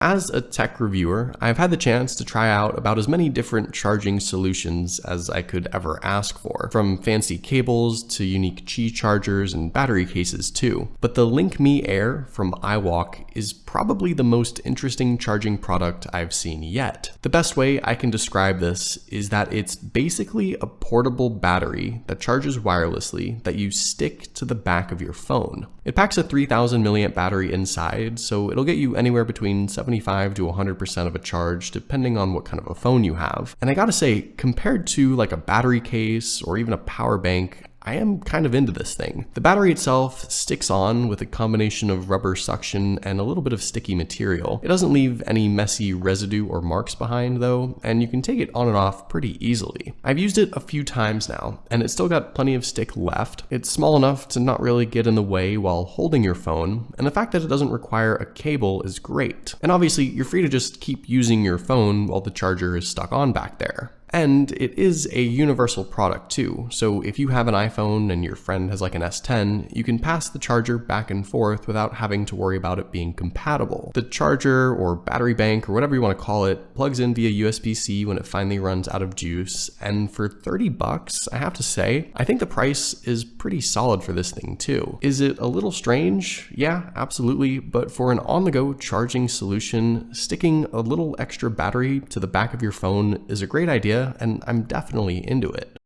As a tech reviewer, I've had the chance to try out about as many different charging solutions as I could ever ask for, from fancy cables to unique Qi chargers and battery cases too. But the LinkMe Air from iWALK is probably the most interesting charging product I've seen yet. The best way I can describe this is that it's basically a portable battery that charges wirelessly that you stick to the back of your phone. It packs a 3000 milliamp battery inside, so it'll get you anywhere between 75 to 100% of a charge depending on what kind of a phone you have. And I gotta say, compared to like a battery case or even a power bank, I am kind of into this thing. The battery itself sticks on with a combination of rubber suction and a little bit of sticky material. It doesn't leave any messy residue or marks behind though, and you can take it on and off pretty easily. I've used it a few times now, and it's still got plenty of stick left. It's small enough to not really get in the way while holding your phone, and the fact that it doesn't require a cable is great. And obviously, you're free to just keep using your phone while the charger is stuck on back there. And it is a universal product too, so if you have an iPhone and your friend has like an S10, you can pass the charger back and forth without having to worry about it being compatible. The charger or battery bank or whatever you want to call it plugs in via USB-C when it finally runs out of juice, and for 30 bucks, I have to say, I think the price is pretty solid for this thing too. Is it a little strange? Yeah, absolutely, but for an on-the-go charging solution, sticking a little extra battery to the back of your phone is a great idea, and I'm definitely into it.